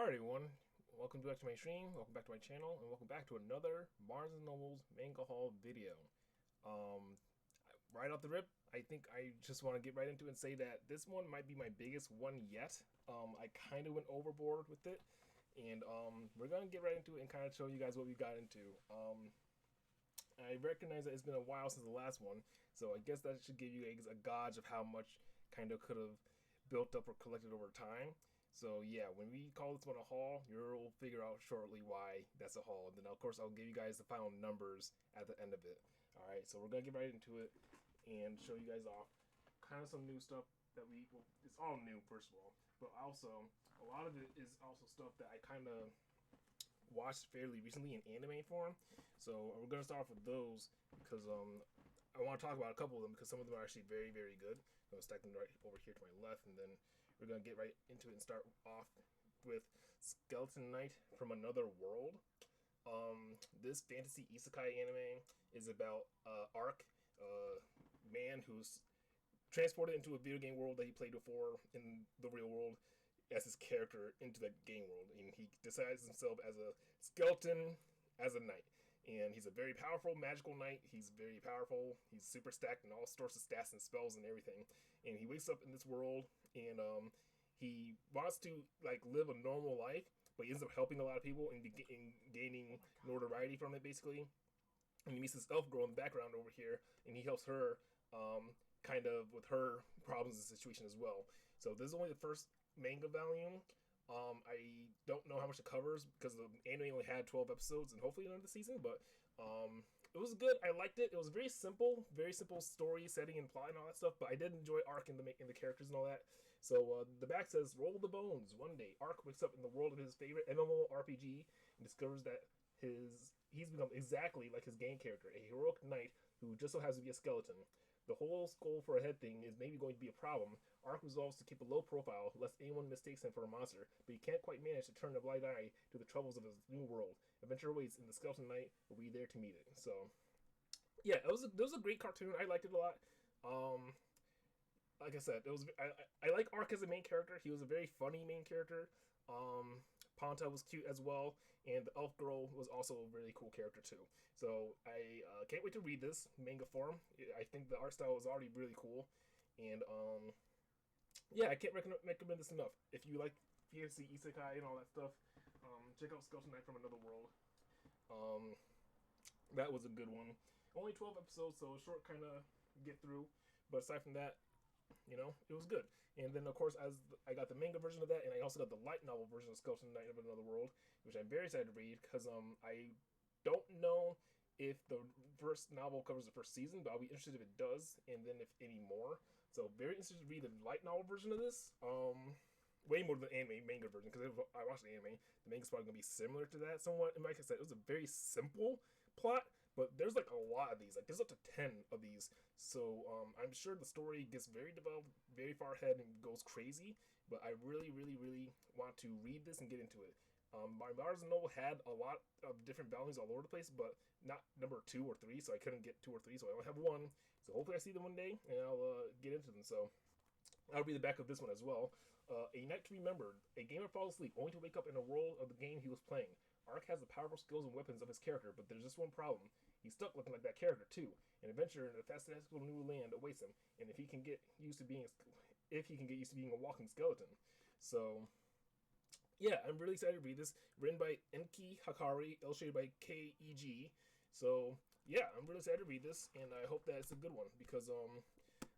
Alright everyone, welcome back to my stream, welcome back to my channel, and welcome back to another Barnes & Noble's Manga Haul video. Right off the rip, I think I just want to get right into it and say that this one might be my biggest one yet. I kind of went overboard with it, and we're going to get right into it and kind of show you guys what we got into. I recognize that it's been a while since the last one, so I guess that should give you guys a gauge of how much kind of could have built up or collected over time. So yeah, when we call this one a haul, you'll figure out shortly why that's a haul. And then of course I'll give you guys the final numbers at the end of it. Alright, so we're going to get right into it and show you guys off kind of some new stuff that well, it's all new first of all. But also, a lot of it is also stuff that I kind of watched fairly recently in anime form. So we're going to start off with those because I want to talk about a couple of them because some of them are actually very, very good. I'm going to stack them right over here to my left, and then we're going to get right into it and start off with Skeleton Knight from Another World. This fantasy isekai anime is about Ark, a man who's transported into a video game world that he played before in the real world as his character into the game world, and he decides himself as a skeleton as a knight. And he's a very powerful magical knight. He's very powerful. He's super stacked in all sorts of stats and spells and everything. And he wakes up in this world, and he wants to like live a normal life, but he ends up helping a lot of people and gaining notoriety from it, basically. And he meets this elf girl in the background over here, and he helps her kind of with her problems and situation as well. So this is only the first manga volume. I don't know how much it covers because the anime only had 12 episodes and hopefully another season, but it was good. I liked it. It was very simple story setting and plot and all that stuff, but I did enjoy Ark in the characters and all that. So the back says, roll the bones. One day, Ark wakes up in the world of his favorite MMORPG and discovers that he's become exactly like his game character, a heroic knight who just so happens to be a skeleton. The whole skull for a head thing is maybe going to be a problem. Ark resolves to keep a low profile lest anyone mistakes him for a monster, but he can't quite manage to turn a blind eye to the troubles of his new world. Adventure awaits, and the Skeleton Knight will be there to meet it. So, yeah, it was a great cartoon. I liked it a lot. Like I said, I like Ark as a main character. He was a very funny main character. Ponta was cute as well, and the elf girl was also a really cool character too. So I can't wait to read this manga form. I think the art style is already really cool, and yeah, I can't recommend this enough. If you like fantasy isekai and all that stuff, check out Skeleton Knight from Another World. That was a good one. Only 12 episodes, so short kind of get through. But aside from that, you know, it was good. And then, of course, I got the manga version of that, and I also got the light novel version of Skeleton Knight of Another World, which I'm very excited to read, because I don't know if the first novel covers the first season, but I'll be interested if it does, and then if any more. So, very interested to read the light novel version of this. Way more than the anime manga version, because I watched the anime. The manga's probably going to be similar to that somewhat. And like I said, it was a very simple plot, but there's like a lot of these. Like there's up to 10 of these. So I'm sure the story gets very developed, very far ahead, and goes crazy. But I really, really, really want to read this and get into it. My Barnes & Noble had a lot of different volumes all over the place, but not number 2 or 3, so I couldn't get 2 or 3, so I only have 1. So hopefully I see them one day, and I'll get into them. So that'll be the back of this one as well. A night to remember. A gamer falls asleep, only to wake up in a world of the game he was playing. Ark has the powerful skills and weapons of his character, but there's just one problem. He's stuck looking like that character too. An adventure in a fantastical new land awaits him, and if he can get used to being a walking skeleton. So yeah, I'm really excited to read this. Written by Enki Hakari, illustrated by KEG. So yeah, I'm really excited to read this, and I hope that it's a good one, because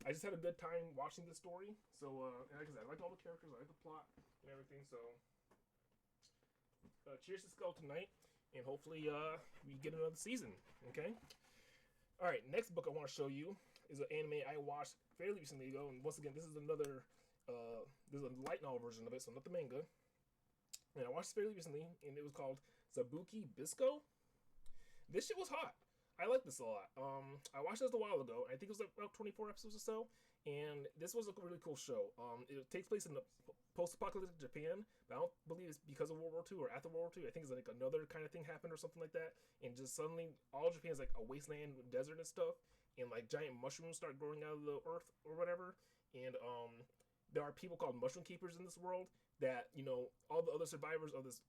I just had a good time watching this story. So and like I said, I liked all the characters, I liked the plot and everything. So cheers to Skeleton Knight, and hopefully we get another season. Okay. All right, next book I want to show you is an anime I watched fairly recently ago, and once again, this is another this is a light novel version of it, so not the manga. And I watched it fairly recently, and it was called Zabuki Bisco. This shit was hot. I like this a lot. I watched this a while ago. I think it was like about 24 episodes or so, and this was a really cool show. It takes place in the post-apocalyptic Japan, but I don't believe it's because of World War II or after World War II. I think it's like another kind of thing happened or something like that, and just suddenly all Japan is like a wasteland with desert and stuff, and like giant mushrooms start growing out of the earth or whatever, and there are people called mushroom keepers in this world that, you know, all the other survivors of this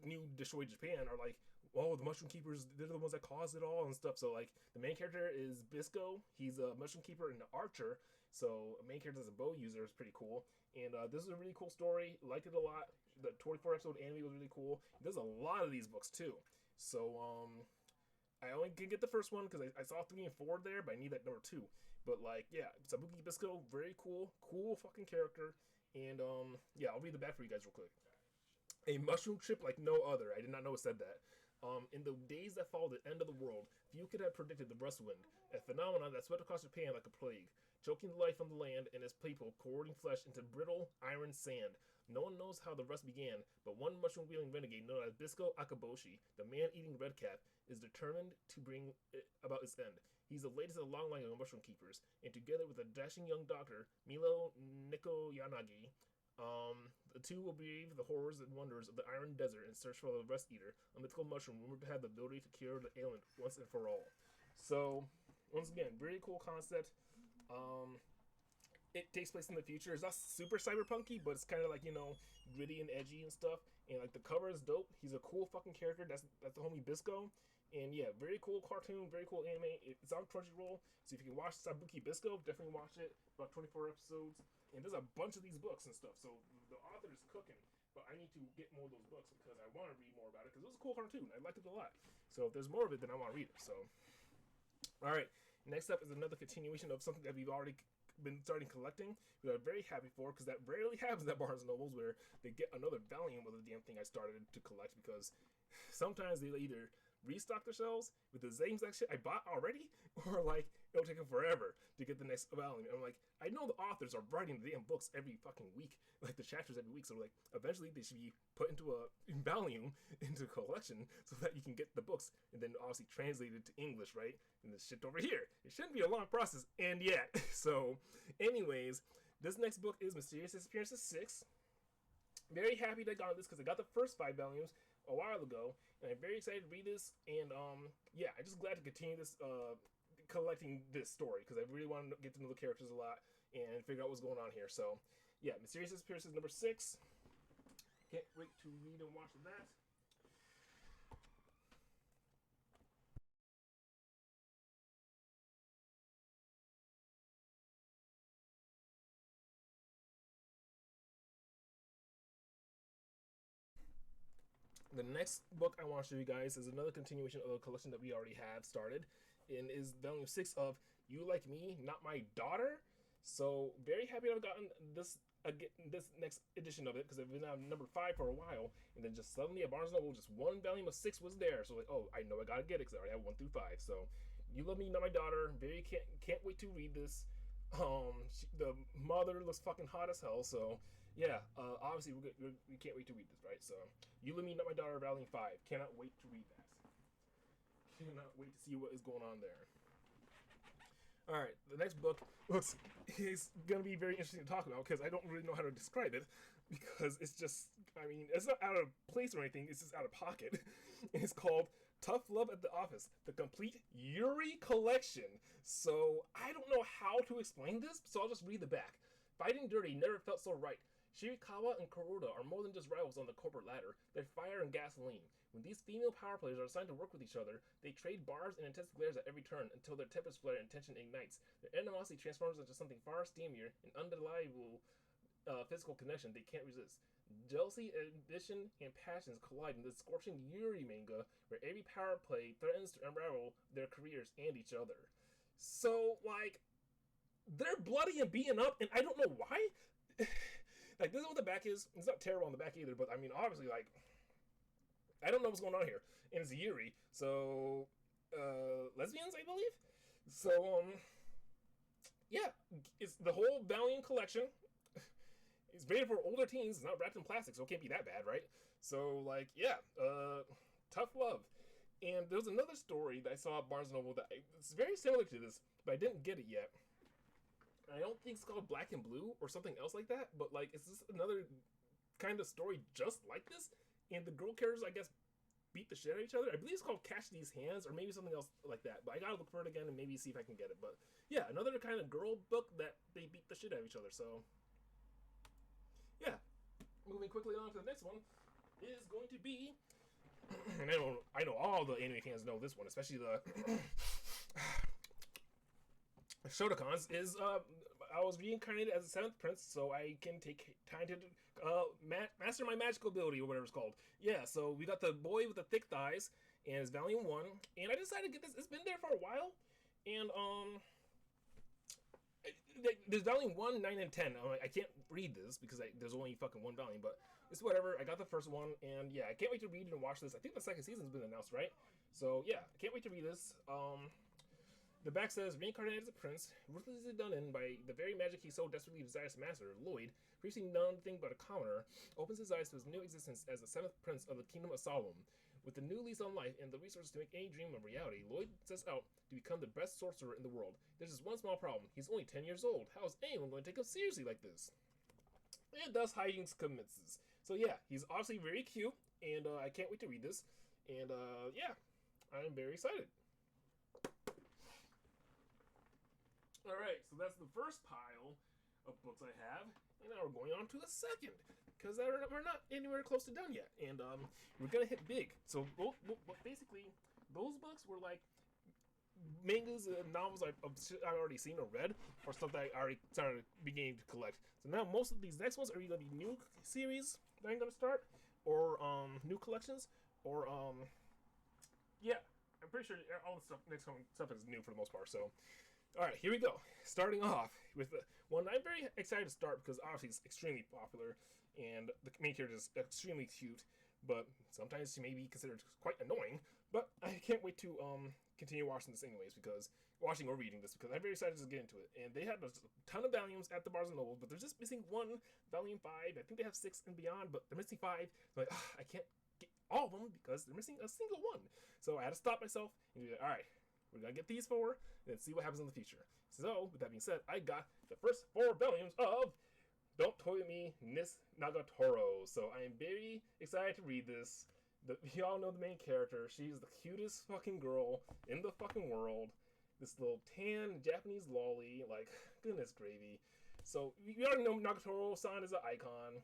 new destroyed Japan are like, oh, the mushroom keepers, they're the ones that caused it all and stuff. So like the main character is Bisco. He's a mushroom keeper and an archer. So main character is a bow user. It's pretty cool. And this is a really cool story. Liked it a lot. The 24 episode anime was really cool. There's a lot of these books too. So I only can get the first one because I saw 3 and 4 there, but I need that number 2. But like, yeah, Sabuki Bisco, very cool fucking character. And yeah, I'll read the back for you guys real quick. A mushroom trip like no other. I did not know it said that. In the days that followed the end of the world, few could have predicted the rust wind, a phenomenon that swept across Japan like a plague, choking the life from the land and its people, corroding flesh into brittle iron sand. No one knows how the rust began, but one mushroom-wielding renegade known as Bisco Akaboshi, the man-eating redcap, is determined to bring it about its end. He's the latest in a long line of mushroom keepers, and together with a dashing young doctor, Milo Nikoyanagi, the two will brave the horrors and wonders of the Iron Desert in search for the Rust Eater, a mythical mushroom rumored to have the ability to cure the ailment once and for all. So, once again, very cool concept. It takes place in the future. It's not super cyberpunky, but it's kind of like, you know, gritty and edgy and stuff. And like the cover is dope. He's a cool fucking character. That's the homie Bisco. And yeah, very cool cartoon, very cool anime. It's on Crunchyroll, so if you can watch Sabuki Bisco, definitely watch it. About 24 episodes, and there's a bunch of these books and stuff. So the author is cooking, but I need to get more of those books because I want to read more about it because it was a cool cartoon. I liked it a lot. So if there's more of it, then I want to read it. So, all right, next up is another continuation of something that we've already been starting collecting, which I'm very happy for because that rarely happens at Barnes & Nobles where they get another volume of the damn thing I started to collect because sometimes they either restock their shelves with the same exact shit I bought already, or like it'll take them forever to get the next volume. I'm like, I know the authors are writing the damn books every fucking week, like the chapters every week, so like eventually they should be put into a volume, into a collection, so that you can get the books and then obviously translated to English, right? And this shit over here. It shouldn't be a long process, and yet. So, anyways, this next book is Mysterious Disappearances 6. Very happy that I got this because I got the first 5 volumes a while ago, and I'm very excited to read this. And yeah, I'm just glad to continue this collecting this story because I really want to get to know the characters a lot and figure out what's going on here. So yeah, Mysterious Disappearances number 6. Can't wait to read and watch that. The next book I want to show you guys is another continuation of a collection that we already have started, and is volume 6 of You Like Me, Not My Daughter. So very happy that I've gotten this this next edition of it because I've been on number 5 for a while, and then just suddenly at Barnes & Noble, just one volume of 6 was there. So like, oh, I know I gotta get it because I already have 1 through 5. So You Love Me, Not My Daughter. Very can't wait to read this. The mother looks fucking hot as hell. So yeah, obviously we can't wait to read this, right? So You Love Me, Not My Daughter, volume 5. Cannot wait to read that. Cannot wait to see what is going on there. All right, the next book is going to be very interesting to talk about because I don't really know how to describe it because it's just, I mean, it's not out of place or anything. It's just out of pocket. And it's called Tough Love at the Office, the complete Yuri collection. So I don't know how to explain this, so I'll just read the back. Fighting dirty never felt so right. Shirikawa and Kuroda are more than just rivals on the corporate ladder. They're fire and gasoline. When these female power players are assigned to work with each other, they trade barbs and intense glares at every turn until their tempers flare and tension ignites. Their animosity transforms into something far steamier, an undeniable physical connection they can't resist. Jealousy, ambition, and passions collide in this scorching Yuri manga where every power play threatens to unravel their careers and each other. So, like, they're bloody and beaten up, and I don't know why. Like, this is what the back is. It's not terrible on the back either, but I mean, obviously, like, I don't know what's going on here. And it's Yuri, so lesbians, I believe. So yeah, it's the whole Valiant collection. It's rated for older teens. It's not wrapped in plastic, so it can't be that bad, right? So like, yeah, Tough Love. And there's another story that I saw at Barnes & Noble that it's very similar to this, but I didn't get it yet. I don't think it's called Black and Blue or something else like that, but like, it's just another kind of story just like this. And the girl characters, I guess, beat the shit out of each other. I believe it's called Catch These Hands, or maybe something else like that. But I gotta look for it again and maybe see if I can get it. But yeah, another kind of girl book that they beat the shit out of each other. So quickly on to the next one is going to be, and I know all the anime fans know this one, especially the Shotacons, is I was reincarnated as the 7th prince, so I can take time to master my magical ability, or whatever it's called. Yeah, so we got the boy with the thick thighs, and it's volume 1, and I decided to get this. It's been there for a while, and there's volume 1, 9, and 10. I can't read this because there's only fucking one volume, but it's whatever. I got the first one, and yeah, I can't wait to read and watch this. I think the second season's been announced, right? So yeah, I can't wait to read this. The back says, reincarnated as a prince, ruthlessly done in by the very magic he so desperately desires to master, Lloyd, previously nothing but a commoner, opens his eyes to his new existence as the 7th prince of the kingdom of Solomon. With the new lease on life and the resources to make any dream a reality, Lloyd sets out to become the best sorcerer in the world. There's just one small problem. He's only 10 years old. How is anyone going to take him seriously like this? And thus hijinks commences. So yeah, he's obviously very cute, and I can't wait to read this. And yeah, I'm very excited. Alright, so that's the first pile of books I have, and now we're going on to the second, because we're not anywhere close to done yet, and we're going to hit big. So basically, those books were like mangas and novels I've already seen or read, or stuff that I already started beginning to collect. So now most of these next ones are either going to be new series that I'm going to start, or new collections, or yeah, I'm pretty sure all the next stuff is new for the most part, so... Alright, here we go. Starting off with the one I'm very excited to start because obviously it's extremely popular and the main character is extremely cute, but sometimes she may be considered quite annoying. But I can't wait to continue watching this anyways, because watching or reading this, because I'm very excited to get into it. And they have a ton of volumes at the Barnes and Noble, but they're just missing one, volume 5. I think they have 6 and beyond, but they're missing 5. So like, I can't get all of them because they're missing a single one. So I had to stop myself and be like, alright, we're gonna get these 4 and then see what happens in the future. So, with that being said, I got the first 4 volumes of Don't Toy With Me, Nis Nagatoro. So I am very excited to read this. Y'all know the main character. She's the cutest fucking girl in the fucking world. This little tan Japanese lolly, like, goodness gravy. So, you already know Nagatoro-san is an icon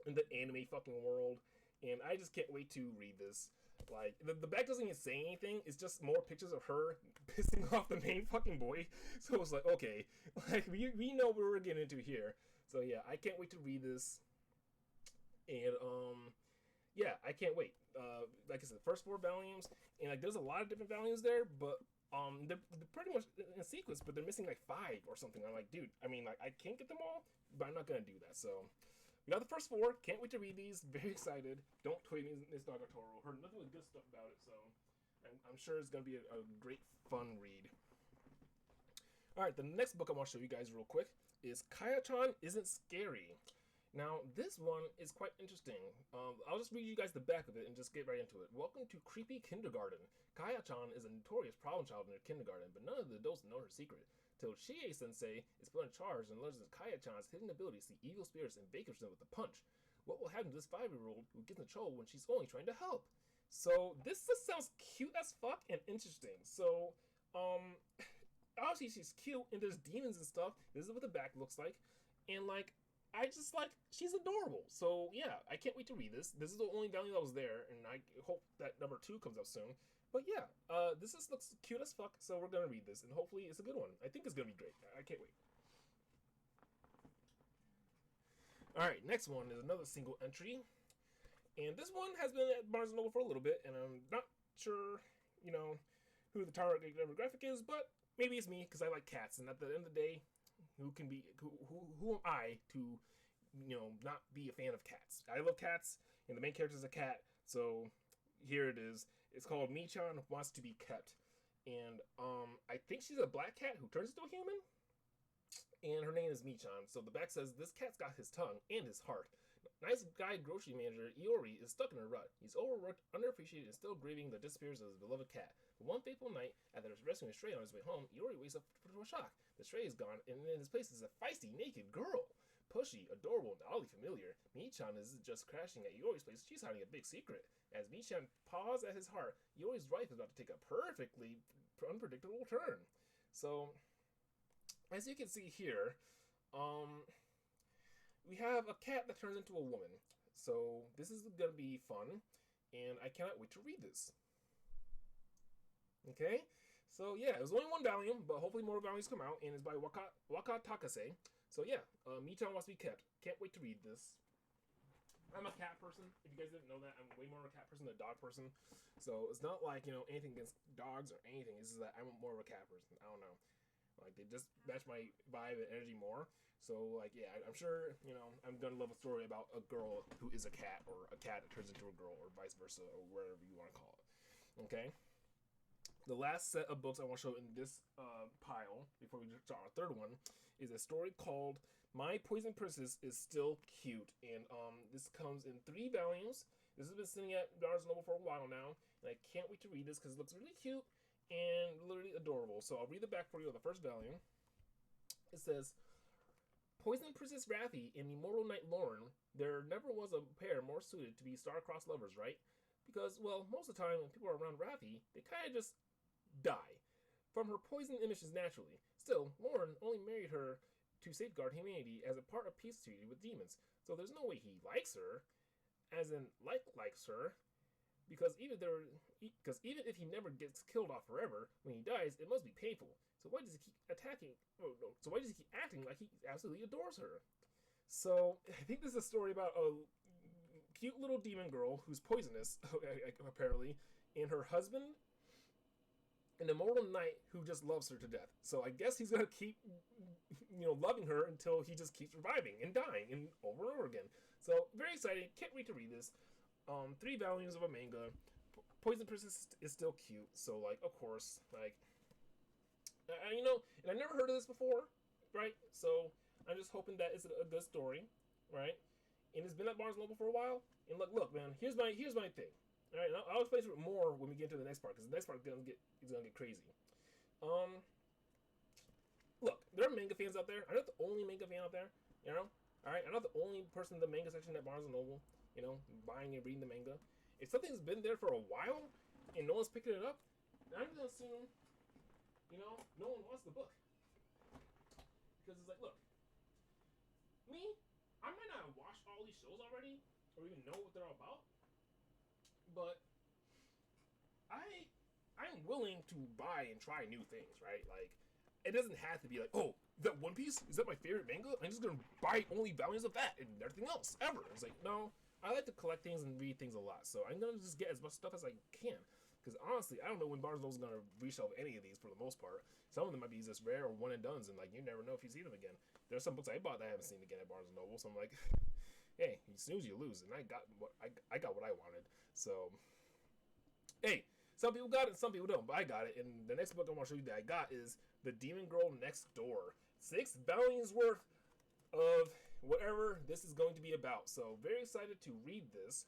in the anime fucking world. And I just can't wait to read this. Like, the back doesn't even say anything. It's just more pictures of her pissing off the main fucking boy. So it's like, okay, like, we know what we're getting into here. So yeah, I can't wait to read this. And, yeah, I can't wait. Like I said, the first 4 volumes, and like, there's a lot of different volumes there, but, they're pretty much in a sequence, but they're missing like 5 or something. I'm like, dude, I mean, like, I can't get them all, but I'm not gonna do that, so... We got the first 4. Can't wait to read these. Very excited. Don't tweet me, Nis Nagatoro. Heard nothing but good stuff about it, so I'm sure it's going to be a great, fun read. Alright, the next book I want to show you guys real quick is Kaya-chan Isn't Scary. Now, this one is quite interesting. I'll just read you guys the back of it and just get right into it. Welcome to Creepy Kindergarten. Kaya-chan is a notorious problem child in her kindergarten, but none of the adults know her secret. Till Chie-sensei is put in charge and learns that Kaya-chan's hidden ability to see evil spirits and bakers them with a punch. What will happen to this 5-year-old who gets in trouble when she's only trying to help? So, this just sounds cute as fuck and interesting. So, obviously she's cute and there's demons and stuff. This is what the back looks like. And, like, I just, like, she's adorable. So, yeah, I can't wait to read this. This is the only volume that was there, and I hope that number 2 comes out soon. But yeah, this just looks cute as fuck, so we're gonna read this, and hopefully it's a good one. I think it's gonna be great. I can't wait. Alright, next one is another single entry. And this one has been at Barnes & Noble for a little bit, and I'm not sure, you know, who the target demographic is, but maybe it's me, because I like cats, and at the end of the day, who am I to, you know, not be a fan of cats? I love cats, and the main character is a cat, so here it is. It's called Mi-chan Wants to Be Kept. And I think she's a black cat who turns into a human. And her name is Mi-chan. So the back says, this cat's got his tongue and his heart. Nice guy grocery manager Iori is stuck in a rut. He's overworked, underappreciated, and still grieving the disappearance of his beloved cat. But one fateful night, after rescuing a stray on his way home, Iori wakes up to a shock. The stray is gone, and in his place is a feisty, naked girl. Pushy, adorable, and oddly familiar, Mi-chan is just crashing at Iori's place. She's hiding a big secret. As Mi-chan paws at his heart, Iori's life is about to take a perfectly unpredictable turn. So, as you can see here, we have a cat that turns into a woman. So this is gonna be fun, and I cannot wait to read this. Okay, so yeah, it was only one volume, but hopefully more volumes come out, and it's by Waka Takase. So yeah, Michan wants to be kept. Can't wait to read this. I'm a cat person. If you guys didn't know that, I'm way more of a cat person than a dog person. So it's not like, anything against dogs or anything. It's just that I'm more of a cat person. I don't know. Like, they just match my vibe and energy more. So, like, yeah, I'm sure, I'm going to love a story about a girl who is a cat, or a cat that turns into a girl, or vice versa, or whatever you want to call it. Okay? The last set of books I want to show in this pile, before we start our third one, is a story called My Poison Princess is Still Cute. And this comes in 3 volumes. This has been sitting at Barnes & Noble for a while now, and I can't wait to read this because it looks really cute and literally adorable. So I'll read the back for you of the first volume. It says, Poison Princess Rathy and Immortal Knight Lauren, there never was a pair more suited to be star-crossed lovers, right? Because, well, most of the time when people are around Rathy, they kind of just die from her poison emissions naturally. Still, Lauren only married her to safeguard humanity as a part of peace treaty with demons, so there's no way he likes her, as in likes her, because even if he never gets killed off forever, when he dies, it must be painful. So why does he keep attacking? Oh no! So why does he keep acting like he absolutely adores her? So I think this is a story about a cute little demon girl who's poisonous, apparently, and her husband, an immortal knight who just loves her to death. So I guess he's gonna keep, loving her until he just keeps reviving and dying and over and over again. So very excited. Can't wait to read this. 3 volumes of a manga. Poison Princess is still cute. So like, of course, like, and I never heard of this before, right? So I'm just hoping that it's a good story, right? And it's been at Barnes & Noble for a while. And look, man. Here's my thing. All right, I'll explain it more when we get to the next part, because the next part is gonna get crazy. Look, there are manga fans out there. I'm not the only manga fan out there. All right, I'm not the only person in the manga section at Barnes & Noble. Buying and reading the manga. If something's been there for a while and no one's picking it up, then I'm gonna assume, no one wants the book, because it's like, look, me, I might not have watched all these shows already or even know what they're all about. But I'm willing to buy and try new things, right? Like, it doesn't have to be like, oh, that One Piece, is that my favorite manga? I'm just gonna buy only volumes of that and everything else ever. It's like, no, I like to collect things and read things a lot, so I'm gonna just get as much stuff as I can. Because honestly, I don't know when Barnes & Noble's gonna reshelve any of these for the most part. Some of them might be just rare or one and dones, and like, you never know if you see them again. There's some books I bought that I haven't seen again at Barnes & Noble, so I'm like, hey, you snooze, you lose, and I got what I wanted. So, hey, some people got it, some people don't, but I got it. And the next book I want to show you that I got is The Demon Girl Next Door. 6 volumes worth of whatever this is going to be about. So, very excited to read this.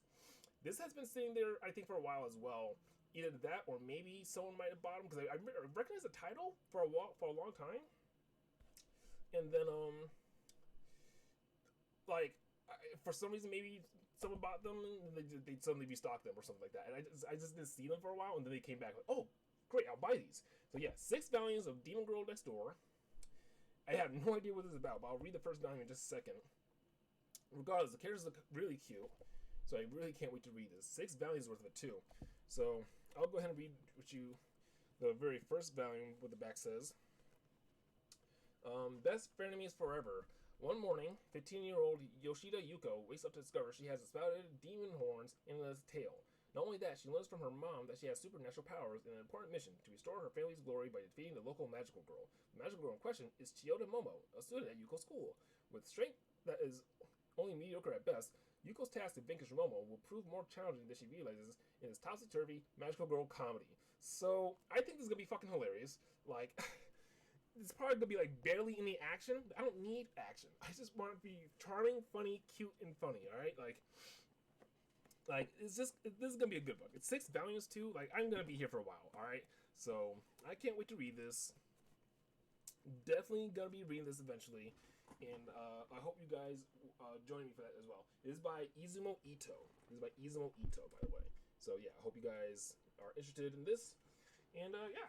This has been sitting there, I think, for a while as well. Either that or maybe someone might have bought them, because I recognize the title for a long time. And then, for some reason, maybe someone bought them and they'd suddenly restock them or something like that. And I just didn't see them for a while, and then they came back like, oh, great, I'll buy these. So yeah, 6 volumes of Demon Girl Next Door. I have no idea what this is about, but I'll read the first volume in just a second. Regardless, the characters look really cute, so I really can't wait to read this. 6 volumes worth of it too. So I'll go ahead and read with you the very first volume, what the back says. Best frenemies forever. One morning, 15-year-old Yoshida Yuko wakes up to discover she has sprouted demon horns in a tail. Not only that, she learns from her mom that she has supernatural powers in an important mission to restore her family's glory by defeating the local magical girl. The magical girl in question is Chiyoda Momo, a student at Yuko's school. With strength that is only mediocre at best, Yuko's task to vanquish Momo will prove more challenging than she realizes in this topsy-turvy magical girl comedy. So, I think this is going to be fucking hilarious. Like... it's probably gonna be like barely any action. I don't need action. I just want it to be charming, funny, cute, and funny. All right, like this is gonna be a good book. It's 6 volumes too. Like, I'm gonna be here for a while. All right, so I can't wait to read this. Definitely gonna be reading this eventually, and I hope you guys join me for that as well. It is by Izumo Ito. This is by Izumo Ito, by the way. So yeah, I hope you guys are interested in this, and yeah.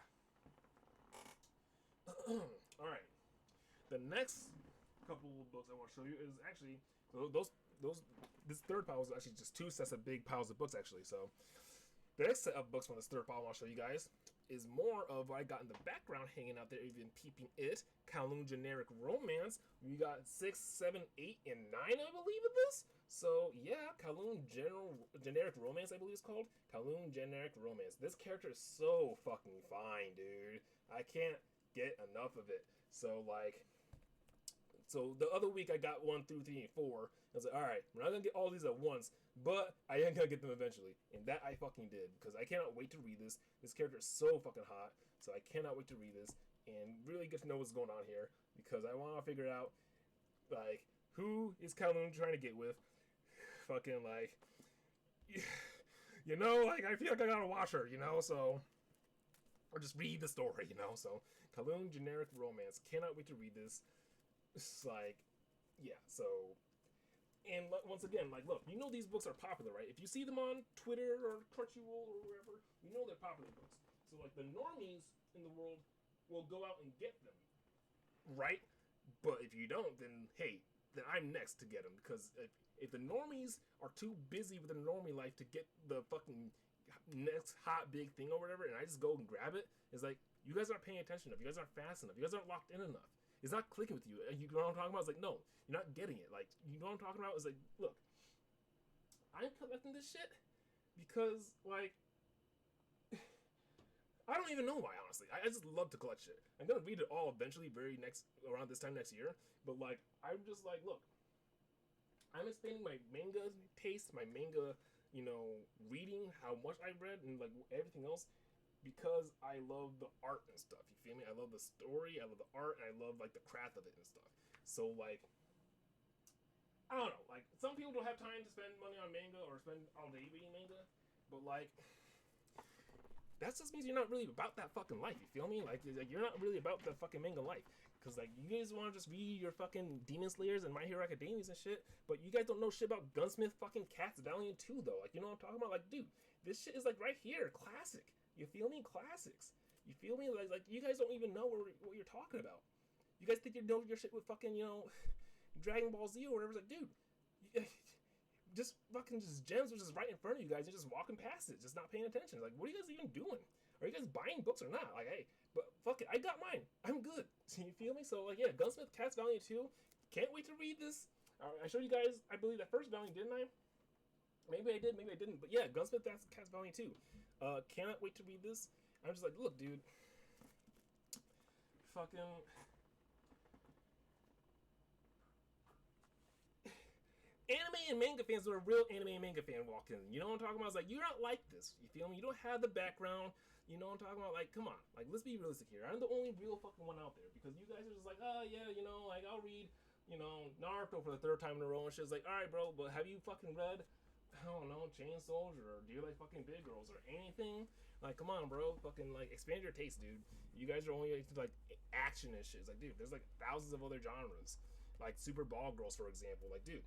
All right. The next couple of books I want to show you is actually So this third pile was actually just two sets of big piles of books actually. So the next set of books from this third pile I'll show you guys is more of what I got in the background hanging out there, even peeping it. Kowloon Generic Romance. We got 6, 7, 8, and 9, I believe, of this. So yeah, Kowloon Generic Romance, I believe it's called. Kowloon Generic Romance. This character is so fucking fine, dude. I can't get enough of it. So like, so the other week I got 1 through 3 and 4. I was like, all right, we're not gonna get all these at once, but I am gonna get them eventually, and that I fucking did because I cannot wait to read this. This character is so fucking hot, so I cannot wait to read this and really get to know what's going on here because I want to figure out like who is Kowloon trying to get with. Fucking like, you know, like I feel like I gotta watch her, you know, so or just read the story, you know. So Kowloon Generic Romance, cannot wait to read this. It's like, yeah, so, and once again, like, look, you know these books are popular, right? If you see them on Twitter or Crunchyroll or wherever, you know they're popular books. So, like, the normies in the world will go out and get them, right? But if you don't, then, hey, then I'm next to get them, because if the normies are too busy with their normie life to get the fucking next hot big thing or whatever, and I just go and grab it, it's like, you guys aren't paying attention enough, you guys aren't fast enough, you guys aren't locked in enough. It's not clicking with you. You know what I'm talking about? It's like, no, you're not getting it. Like, you know what I'm talking about? It's like, look, I'm collecting this shit because, like, I don't even know why, honestly. I just love to collect shit. I'm gonna read it all eventually, around this time next year. But, like, I'm just like, look, I'm expanding my manga taste, my manga, you know, reading, how much I read, and, like, everything else. Because I love the art and stuff, you feel me? I love the story, I love the art, and I love like the craft of it and stuff. So like, I don't know, like some people don't have time to spend money on manga or spend all day reading manga, but like, that just means you're not really about that fucking life. You feel me? Like you're not really about the fucking manga life. Cause like you guys want to just read your fucking Demon Slayers and My Hero Academias and shit, but you guys don't know shit about Gunsmith fucking Cats Valiant 2 though. Like you know what I'm talking about? Like dude, this shit is like right here, classic. You feel me? Classics. You feel me? Like you guys don't even know what you're talking about. You guys think you know your shit with fucking, you know, Dragon Ball Z or whatever. It's like, dude, just fucking just gems are just right in front of you guys. You're just walking past it, just not paying attention. Like, what are you guys even doing? Are you guys buying books or not? Like, hey, but fuck it, I got mine. I'm good. You feel me? So, like, yeah, Gunsmith Cats Valiant 2. Can't wait to read this. I showed you guys, I believe, that first Valiant, didn't I? Maybe I did, maybe I didn't. But yeah, Gunsmith Cats Valiant 2. Cannot wait to read this. I'm just like, look, dude. Fucking. Anime and manga fans are a real anime and manga fan walk in. You know what I'm talking about? It's like, you're not like this. You feel me? You don't have the background. You know what I'm talking about? Like, come on. Like, let's be realistic here. I'm the only real fucking one out there. Because you guys are just like, oh, yeah, you know, like, I'll read, you know, Naruto for the 3rd time in a row. And shit's like, alright, bro, but have you fucking read, I don't know, Chain Soldier, or do you like fucking Big Girls, or anything? Like, come on, bro, fucking, like, expand your taste, dude. You guys are only into, like, action and shit. It's like, dude, there's, like, thousands of other genres. Like, Super Ball Girls, for example. Like, dude,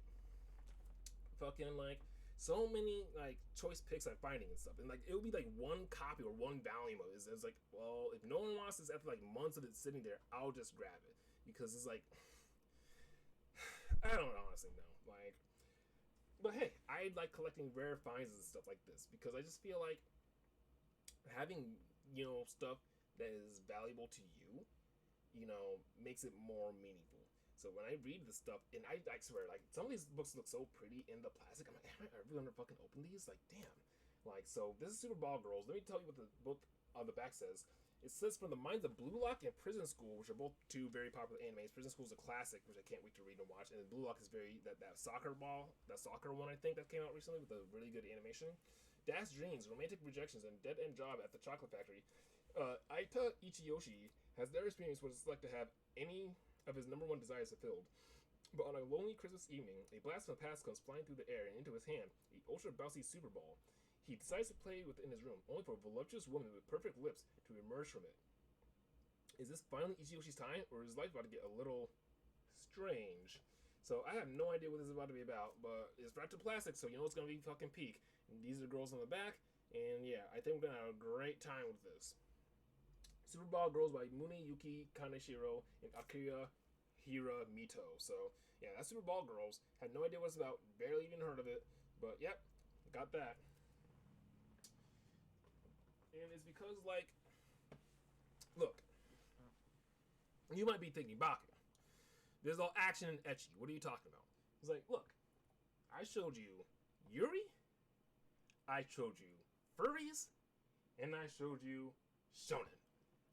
fucking, like, so many, like, choice picks I'm finding and stuff. And, like, it would be, like, one copy or one volume of it. It's like, well, if no one wants this after, like, months of it sitting there, I'll just grab it. Because it's, like, I don't honestly know. Like, but hey, I like collecting rare finds and stuff like this because I just feel like having, you know, stuff that is valuable to you, you know, makes it more meaningful. So when I read this stuff, and I swear, like, some of these books look so pretty in the plastic. I'm like, am I really gonna fucking open these? Like, damn. Like, so this is Super Ball Girls. Let me tell you what the book on the back says. It says, from the minds of Blue Lock and Prison School, which are both two very popular animes. Prison School is a classic, which I can't wait to read and watch. And Blue Lock is that soccer one, I think, that came out recently with a really good animation. Dash Dreams, Romantic Rejections, and Dead End Job at the Chocolate Factory. Aita Ichiyoshi has never experienced what it's like to have any of his number one desires fulfilled. But on a lonely Christmas evening, a blast from the past comes flying through the air and into his hand, the ultra bouncy Super Ball. He decides to play within his room, only for a voluptuous woman with perfect lips to emerge from it. Is this finally Ichiyoshi's time, or is life about to get a little strange? So I have no idea what this is about to be about, but it's wrapped in plastic, so you know it's gonna be fucking peak. And these are the girls on the back, and yeah, I think we're gonna have a great time with this. Super Ball Girls by Mune Yuki Kaneshiro and Akira Hira Mito. So Yeah, that's Super Ball Girls. Had no idea what it's about. Barely even heard of it. But yep, got that. And it's because, like, look, you might be thinking, Baka, there's all action and ecchi. What are you talking about? It's like, look, I showed you Yuri, I showed you furries, and I showed you shonen.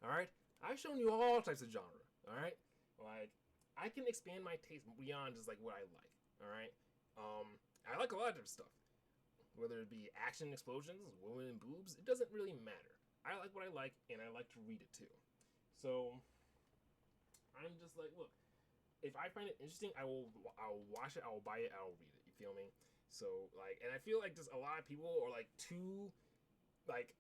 Alright? I've shown you all types of genre. Alright? Like, I can expand my taste beyond just like what I like. Alright? I like a lot of different stuff. Whether it be action, explosions, women and boobs, it doesn't really matter. I like what I like, and I like to read it too. So, I'm just like, look, if I find it interesting, I'll watch it, I'll buy it, I'll read it. You feel me? So like, and I feel like just a lot of people are like too like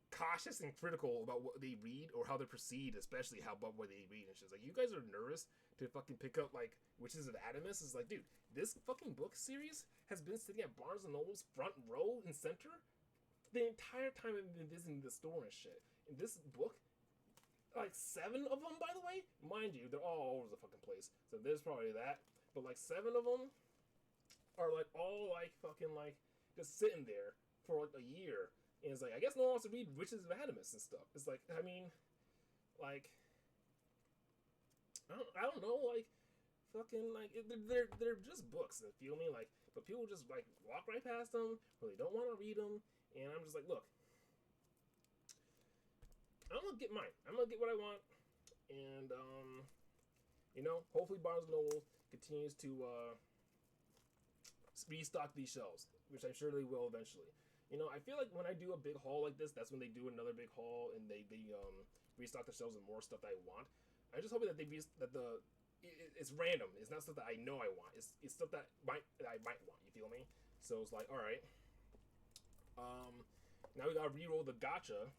cautious and critical about what they read or how they're perceived, especially how about what they read and shit. Like, you guys are nervous to fucking pick up like Witches of Adamus. Is like, dude, this fucking book series has been sitting at Barnes and Noble's front row and center the entire time I've been visiting the store and shit. And this book, like 7 of them, by the way, mind you, they're all over the fucking place. So there's probably that, but like 7 of them are like all like fucking like just sitting there for like a year. And it's like, I guess no one wants to read Witches of Adamus and stuff. It's like, I mean, like, I don't know, like, fucking, like, they're just books, you feel me? Like, but people just, like, walk right past them, or they don't want to read them, and I'm just like, look, I'm gonna get mine. I'm gonna get what I want, and, you know, hopefully Barnes & Noble continues to, restock these shelves, which I'm sure they will eventually. You know, I feel like when I do a big haul like this, that's when they do another big haul and they restock the shelves with more stuff that I want. I just hope that it's random. It's not stuff that I know I want. It's stuff that I might want. You feel me? So it's like, all right. Now we gotta re-roll the gacha,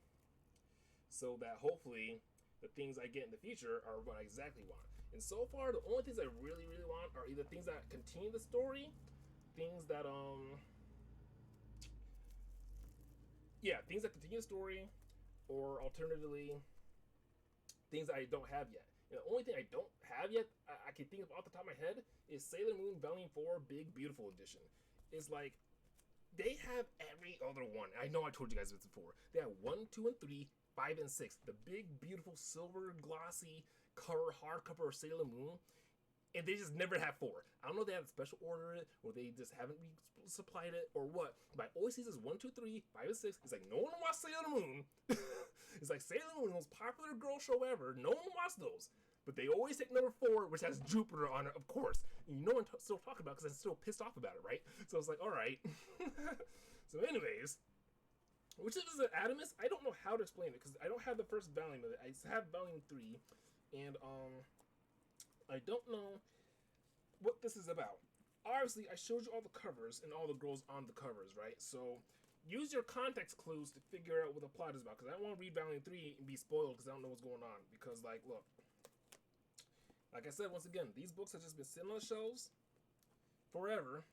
so that hopefully the things I get in the future are what I exactly want. And so far, the only things I really want are either things that continue the story, things that things that continue the story, or alternatively, things that I don't have yet. And the only thing I don't have yet, I can think of off the top of my head, is Sailor Moon Volume 4 Big Beautiful Edition. It's like, they have every other one. I know I told you guys this before. They have 1, 2, and 3, 5, and 6. The big, beautiful, silver, glossy cover, hardcover of Sailor Moon. And they just never have 4. I don't know if they have a special order it, or they just haven't supplied it, or what. But I always see this 1, 2, 3, 5, and 6. It's like, no one watched Sailor Moon. It's like Sailor Moon, the most popular girl show ever. No one watched those. But they always take number 4, which has Jupiter on it, of course. And no one still talking about it because I'm still pissed off about it, right? So it's like, all right. So anyways, which is the Adamus? I don't know how to explain it because I don't have the first volume of it. I have volume 3, and I don't know what this is about. Obviously, I showed you all the covers and all the girls on the covers, right? So use your context clues to figure out what the plot is about, because I don't want to read volume 3 and be spoiled because I don't know what's going on. Because, like, look, like I said, once again, these books have just been sitting on the shelves forever.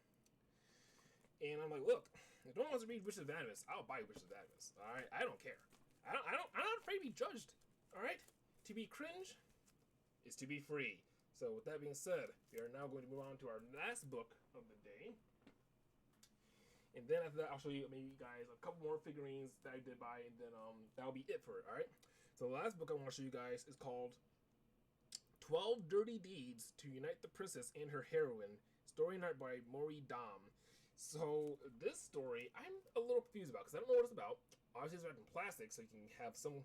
And I'm like, look, if no one wants to read Witches of Adamus, I'll buy Witches of Adamus. All right, I don't care. I'm not afraid to be judged. All right, to be cringe is to be free. So with that being said, we are now going to move on to our last book of the day. And then after that, I'll show you maybe guys a couple more figurines that I did buy, and then that'll be it for it, alright? So the last book I want to show you guys is called 12 Dirty Deeds to Unite the Princess and Her Heroine, story art by Mori Dam. So this story, I'm a little confused about, because I don't know what it's about. Obviously it's wrapped in plastic, so you can have some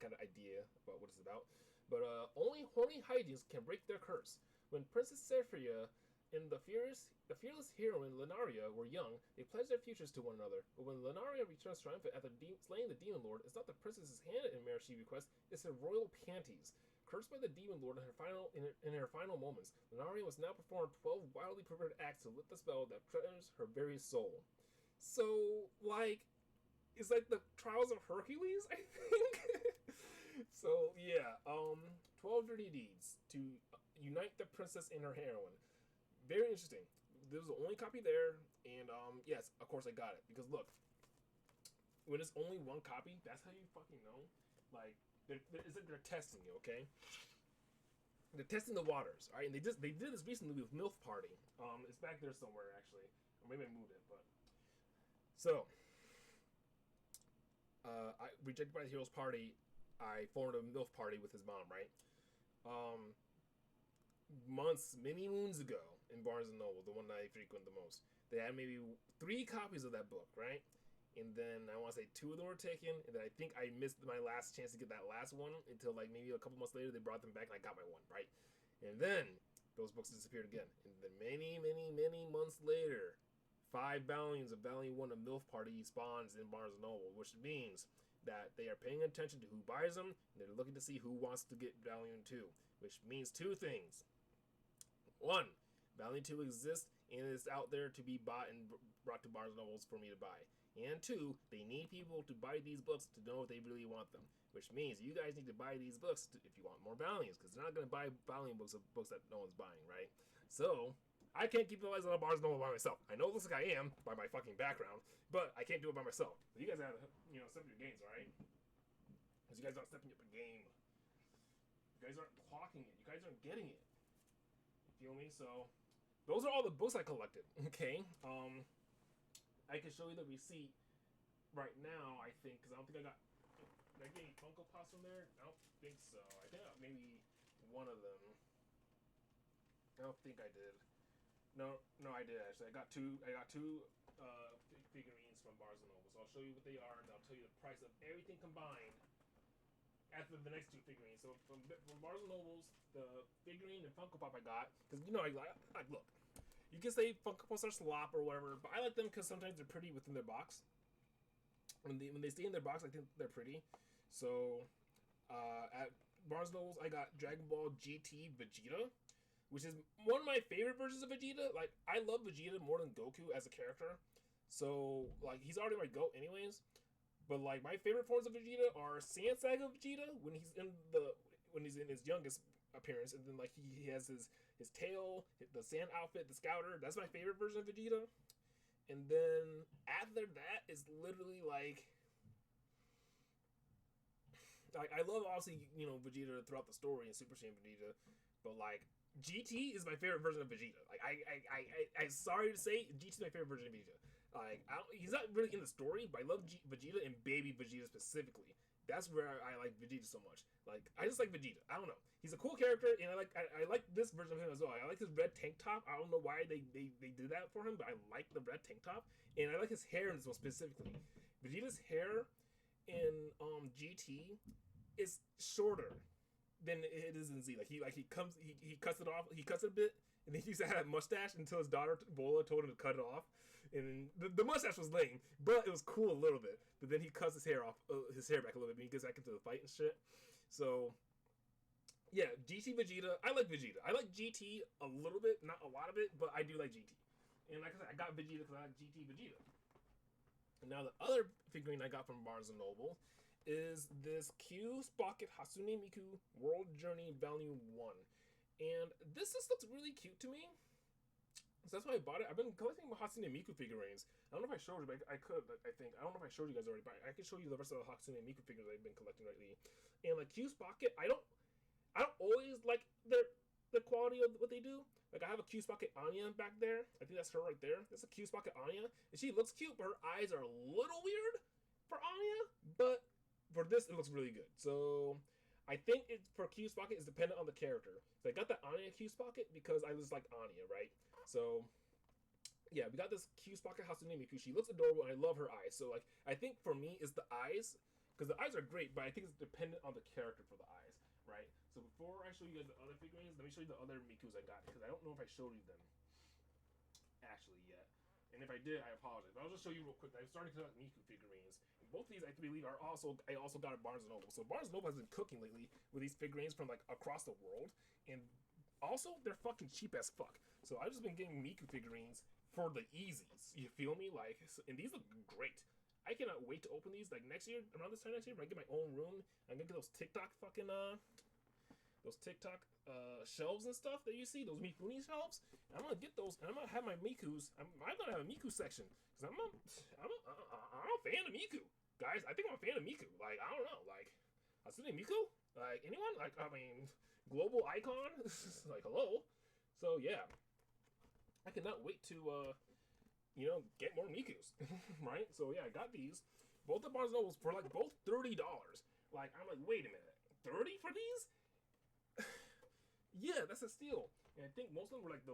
kind of idea about what it's about. But only horny hijinks can break their curse. When Princess Sephiria and the fearless heroine Lenaria were young, they pledged their futures to one another. But when Lenaria returns triumphant after slaying the Demon Lord, it's not the princess's hand in marriage she requests, it's her royal panties. Cursed by the Demon Lord in her final moments, Lenaria must now perform 12 wildly perverted acts to lift the spell that threatens her very soul. So, like, it's like the Trials of Hercules, I think? So, yeah, 12 Dirty Deeds to unite the princess and her heroine. Very interesting. There was the only copy there, and, yes, of course I got it. Because, look, when it's only one copy, that's how you fucking know. Like, it's like they're testing you, okay? they're testing the waters. All right, and they did this recently with MILF Party. It's back there somewhere actually, or maybe I moved it. But so, I rejected by the heroes party. I formed a MILF party with his mom, right? Um, many moons ago in Barnes and Noble, the one that I frequent the most, they had maybe 3 copies of that book, right? And then I want to say 2 of them were taken, and then I think I missed my last chance to get that last one until like maybe a couple months later they brought them back and I got my one, right? And then those books disappeared again. And then many months later, 5 volumes of Volume 1 of MILF Party spawns in Barnes & Noble, which means that they are paying attention to who buys them, and they're looking to see who wants to get Volume 2, which means 2 things. 1, Volume 2 exists and is out there to be bought and brought to Barnes & Nobles for me to buy. And 2, they need people to buy these books to know if they really want them, which means you guys need to buy these books if you want more volumes, because they're not going to buy volume books of books that no one's buying, right? So, I can't keep the lights on a Barnes & Noble by myself. I know it looks like I am by my fucking background, but I can't do it by myself. But you guys have to, step your games, all right? Because you guys aren't stepping up a game. You guys aren't clocking it. You guys aren't getting it. You feel me? So, those are all the books I collected, okay? I can show you the receipt right now, I think, because I don't think I got... Did I get any Funko Pops from there? I don't think so. I think I got maybe one of them. I don't think I did. No, I did actually. I got two figurines from Barnes & Noble. So I'll show you what they are, and I'll tell you the price of everything combined after the next 2 figurines. So from Barnes & Noble's, the figurine and Funko Pop I got, because I look, you can say Funko Pops are slop or whatever, but I like them because sometimes they're pretty within their box. When they stay in their box, I think they're pretty. So at Barnes & Noble's, I got Dragon Ball GT Vegeta, which is one of my favorite versions of Vegeta. Like, I love Vegeta more than Goku as a character. So, like, he's already my GOAT anyways. But, like, my favorite forms of Vegeta are Saiyan Saga Vegeta when he's in his youngest appearance. And then, like, he has his tail, the sand outfit, the scouter. That's my favorite version of Vegeta. And then, after that is literally, like I love, obviously, Vegeta throughout the story and Super Saiyan Vegeta. But, like, GT is my favorite version of Vegeta. Like, I'm sorry to say, GT is my favorite version of Vegeta. Like, he's not really in the story, but I love Vegeta and Baby Vegeta specifically. That's where I like Vegeta so much. Like, I just like Vegeta. I don't know. He's a cool character, and I like this version of him as well. I like his red tank top. I don't know why they did that for him, but I like the red tank top, and I like his hair in this one specifically. Vegeta's hair in GT is shorter than it is in Z. He cuts it off. He cuts it a bit, and then he used to have a mustache until his daughter Bola told him to cut it off. And the mustache was lame, but it was cool a little bit. But then he cuts his hair back a little bit when he gets back into the fight and shit. So, yeah, GT Vegeta. I like Vegeta. I like GT a little bit, not a lot of it, but I do like GT. And like I said, I got Vegeta because I like GT Vegeta. And now the other figurine I got from Barnes & Noble is this Q Sprocket Hatsune Miku World Journey Volume 1. And this just looks really cute to me. So that's why I bought it. I've been collecting Hatsune Miku figurines. I don't know if I showed you, but I could, I think. I don't know if I showed you guys already, but I can show you the rest of the Hatsune Miku figures I've been collecting lately. And like Q Sprocket, I don't always like the quality of what they do. Like, I have a Q Sprocket Anya back there. I think that's her right there. That's a Q Sprocket Anya. And she looks cute, but her eyes are a little weird for Anya. But for this, it looks really good. So I think for Q Sprocket is dependent on the character. So I got that Anya Q Sprocket because I just like Anya, right? So yeah, we got this Q Sprocket Hatsune Miku. She looks adorable, and I love her eyes. So like, I think for me is the eyes, because the eyes are great, but I think it's dependent on the character for the eyes, right? So before I show you guys the other figurines, let me show you the other Mikus I got, because I don't know if I showed you them actually yet. And if I did, I apologize. But I'll just show you real quick. I'm starting to collect Miku figurines. And both of these, I believe, I also got at Barnes & Noble. So Barnes & Noble has been cooking lately with these figurines from like across the world. And also, they're fucking cheap as fuck. So I've just been getting Miku figurines for the easies. You feel me? Like, and these look great. I cannot wait to open these. Like next year, around this time next year, when I get my own room, I'm gonna get those TikTok fucking shelves and stuff that you see, those Mifune shelves. I'm gonna get those, and I'm gonna have my Mikus. I'm gonna have a Miku section because I'm a fan of Miku, guys. I think I'm a fan of Miku. Like, I don't know, like, Hatsune Miku? Like, anyone? Like, I mean, global icon? Like, hello? So, yeah. I cannot wait to, get more Mikus. Right? So, yeah, I got these. Both the Barnes Nobles for, like, both $30. Like, I'm like, wait a minute. 30 for these? Yeah, that's a steal. And I think most of them were, like,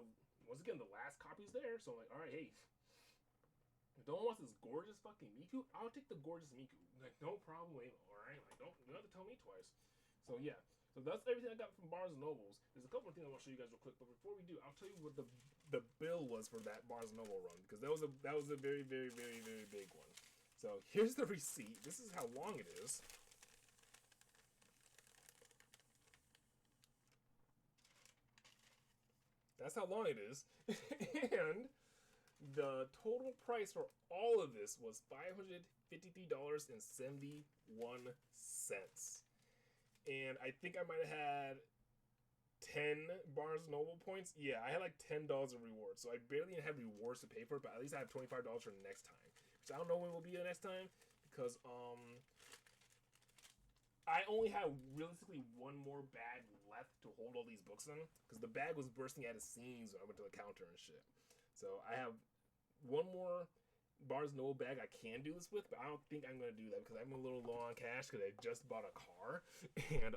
once again, the last copies there. So, I'm like, alright, hey. If no one wants this gorgeous fucking Miku, I'll take the gorgeous Miku. Like, no problem, alright? Like, you don't have to tell me twice. So, yeah. So that's everything I got from Barnes & Nobles. There's a couple of things I want to show you guys real quick, but before we do, I'll tell you what the bill was for that Barnes & Noble run, because that was a very, very, very, very big one. So here's the receipt. This is how long it is. That's how long it is. And the total price for all of this was $553.71. And I think I might have had 10 Barnes Noble points. Yeah, I had like $10 of rewards. So I barely even had rewards to pay for it, but at least I have $25 for the next time. Which I don't know when will be the next time, because I only have realistically one more bag left to hold all these books in, because the bag was bursting at its seams when I went to the counter and shit. So I have one more Barnes Noble bag I can do this with, but I don't think I'm gonna do that because I'm a little low on cash because I just bought a car, and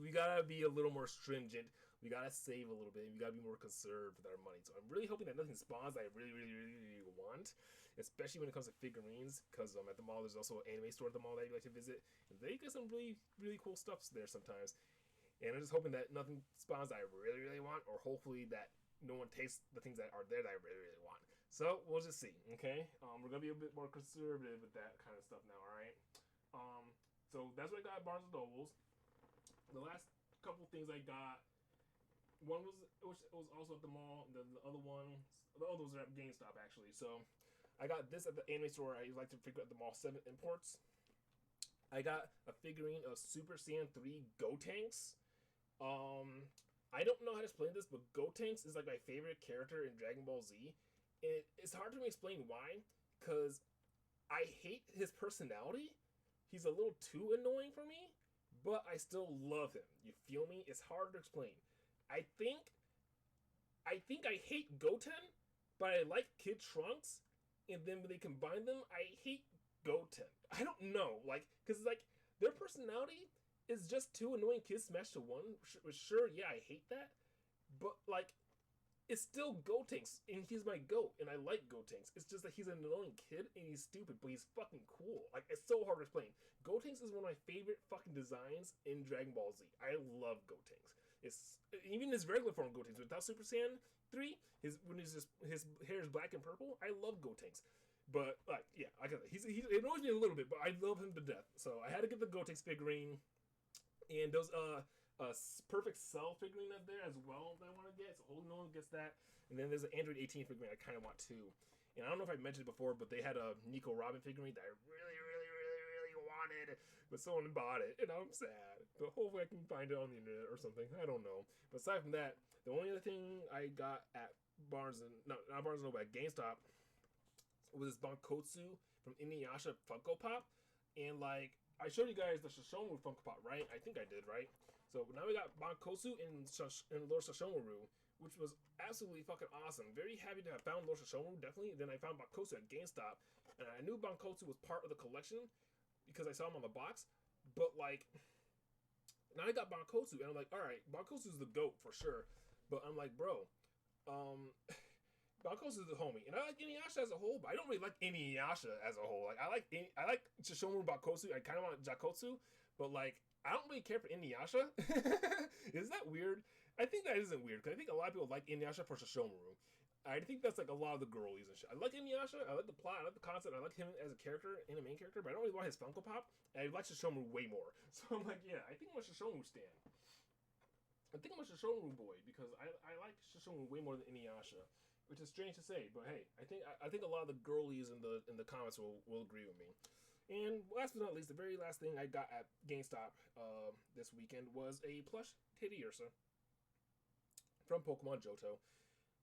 we gotta be a little more stringent. We gotta save a little bit. We gotta be more conserved with our money. So I'm really hoping that nothing spawns that I really, really, really, really want, especially when it comes to figurines. Because at the mall, there's also an anime store at the mall that you like to visit, and they get some really, really cool stuff there sometimes. And I'm just hoping that nothing spawns that I really, really want, or hopefully that no one takes the things that are there that I really, really want. So we'll just see, okay? We're gonna be a bit more conservative with that kind of stuff now, all right? So that's what I got at Barnes and Nobles. The last couple things I got, one was also at the mall. The other ones are at GameStop actually. So I got this at the anime store I like to figure out the mall 7 Imports. I got a figurine of Super Saiyan 3 Gotenks. I don't know how to explain this, but Gotenks is like my favorite character in Dragon Ball Z. And it's hard to explain why, because I hate his personality. He's a little too annoying for me, but I still love him. You feel me? It's hard to explain. I think I hate Goten, but I like Kid Trunks, and then when they combine them, I hate Goten. I don't know, because their personality is just two annoying kids smashed to one. Sure, yeah, I hate that, but it's still Gotenks, and he's my goat, and I like Gotenks. It's just that he's an annoying kid, and he's stupid, but he's fucking cool. It's so hard to explain. Gotenks is one of my favorite fucking designs in Dragon Ball Z. I love Gotenks. It's even his regular form Gotenks without Super Saiyan 3. His hair is black and purple. I love Gotenks, but yeah, he annoys me a little bit, but I love him to death. So I had to get the Gotenks figurine, and those Perfect Cell figurine up there as well that I want to get. So no one gets that. And then there's an Android 18 figurine I kind of want too. And I don't know if I mentioned it before, but they had a Nico Robin figurine that I really, really, really, really wanted, but someone bought it, and I'm sad. But hopefully I can find it on the internet or something. I don't know. But aside from that, the only other thing I got at not Barnes & Noble, at GameStop was this Bankotsu from Inuyasha Funko Pop. And I showed you guys the Shishomaru Funko Pop, right? I think I did, right? So now we got Bankotsu and Lord Shishomaru, which was absolutely fucking awesome. Very happy to have found Lord Shishomaru, definitely. And then I found Bankotsu at GameStop, and I knew Bankotsu was part of the collection because I saw him on the box. But now I got Bankotsu, and I'm like, all right, Bankotsu's the GOAT for sure. But I'm like, bro, Bankotsu's the homie, and I like Inuyasha as a whole, but I don't really like Inuyasha as a whole. I like Shishomaru Bankotsu. I kind of want Jakotsu, but I don't really care for Inuyasha. Is that weird? I think that isn't weird, because I think a lot of people like Inuyasha for Shishomaru. I think that's a lot of the girlies and shit. I like Inuyasha, I like the plot, I like the concept, I like him as a character and a main character, but I don't really want his Funko Pop, and I like Shishomaru way more. So I'm like, yeah, I think I'm a Shishomaru stan. I think I'm a Shishomaru boy, because I like Shishomaru way more than Inuyasha, which is strange to say, but hey, I think a lot of the girlies in the comments will agree with me. And last but not least, the very last thing I got at GameStop this weekend was a plush Teddiursa from Pokemon Johto.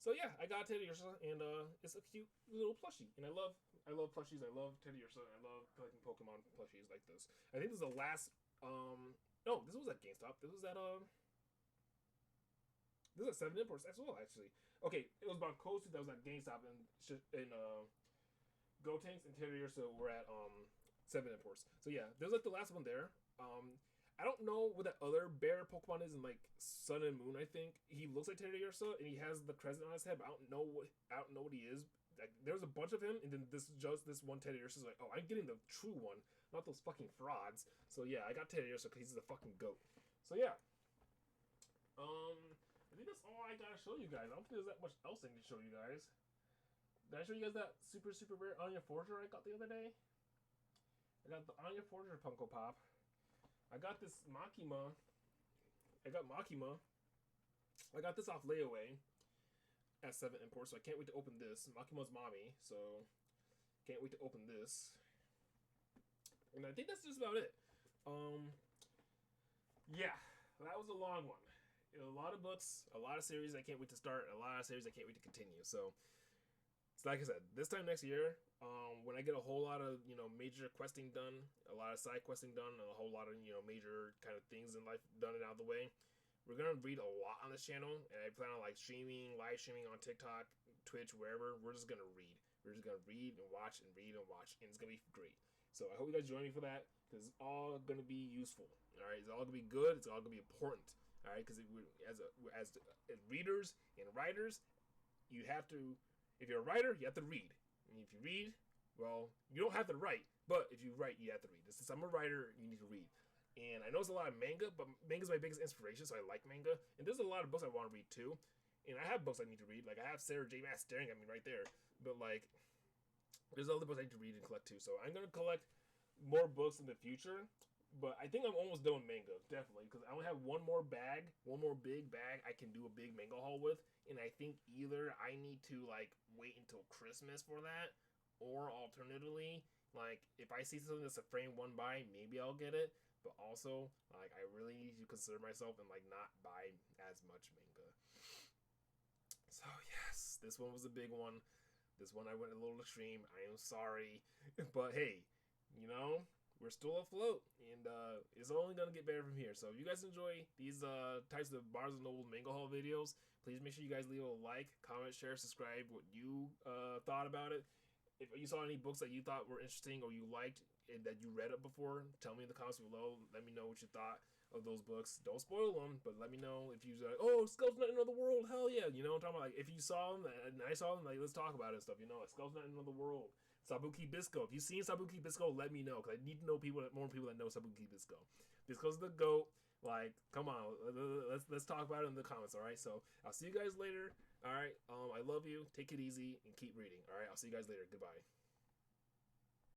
So yeah, I got Teddiursa, and it's a cute little plushie, and I love I love plushies. I love Teddy Ursa. I love collecting Pokemon plushies like this. I think this is the last. No, this was at GameStop. This was at This is at 7 Imports as well, actually. Okay, it was about Coast that was at GameStop and Gotenks and Teddy Ursa were at 7 Imports. So yeah, there's like the last one there. I don't know what that other bear Pokemon is in like Sun and Moon. I think he looks like Teddy Ursa and he has the crescent on his head. But I don't know what he is. Like, there's a bunch of him, and then this one Teddy Ursa is like, oh, I'm getting the true one, not those fucking frauds. So yeah, I got Teddy Ursa because he's the fucking goat. So yeah, I think that's all I gotta show you guys. I don't think there's that much else I need to show you guys. Did I show you guys that super rare Anya Forger I got the other day? I got the Anya Forger Funko Pop. I got this Makima. I got this off layaway at 7 Imports, so I can't wait to open this. Makima's mommy, so can't wait to open this. And I think that's just about it. Yeah, that was a long one. A lot of books, a lot of series I can't wait to start, a lot of series I can't wait to continue. So like I said, this time next year, when I get a whole lot of major questing done, a lot of side questing done, and a whole lot of major kind of things in life done and out of the way, we're gonna read a lot on this channel, and I plan on like live streaming on TikTok, Twitch, wherever. We're just gonna read. We're just gonna read and watch and read and watch, and it's gonna be great. So I hope you guys join me for that, because it's all gonna be useful. All right, it's all gonna be good. It's all gonna be important. All right, because as readers and writers, you have to. If you're a writer, you have to read. And if you read, well, you don't have to write. But if you write, you have to read. Since I'm a writer, you need to read. And I know it's a lot of manga, but manga's my biggest inspiration, so I like manga. And there's a lot of books I want to read too. And I have books I need to read. Like, I have Sarah J. Maas staring at me right there. But, like, there's other books I need to read and collect too. So I'm going to collect more books in the future. But I think I'm almost done with manga, definitely. Because I only have one more big bag I can do a big manga haul with. And I think either I need to, like, wait until Christmas for that. Or alternatively, like, if I see something that's a frame one buy, maybe I'll get it. But also, like, I really need to consider myself and, like, not buy as much manga. So, yes, this one was a big one. This one I went a little extreme. I am sorry. But, hey, we're still afloat. And it's only going to get better from here. So, if you guys enjoy these types of Barnes & Noble manga haul videos, please make sure you guys leave a like, comment, share, subscribe, what you thought about it. If you saw any books that you thought were interesting or you liked and that you read up before, tell me in the comments below. Let me know what you thought of those books. Don't spoil them, but let me know if you like, oh, Skull's Not in Another World, hell yeah. You know what I'm talking about? Like, if you saw them and I saw them, like, let's talk about it and stuff. Like, Skull's Not in Another World. Sabuki Bisco. If you've seen Sabuki Bisco, let me know, because I need to know more people that know Sabuki Bisco. Bisco's the GOAT. Like, come on, let's talk about it in the comments, all right? So, I'll see you guys later. All right, I love you. Take it easy and keep reading. All right, I'll see you guys later. Goodbye.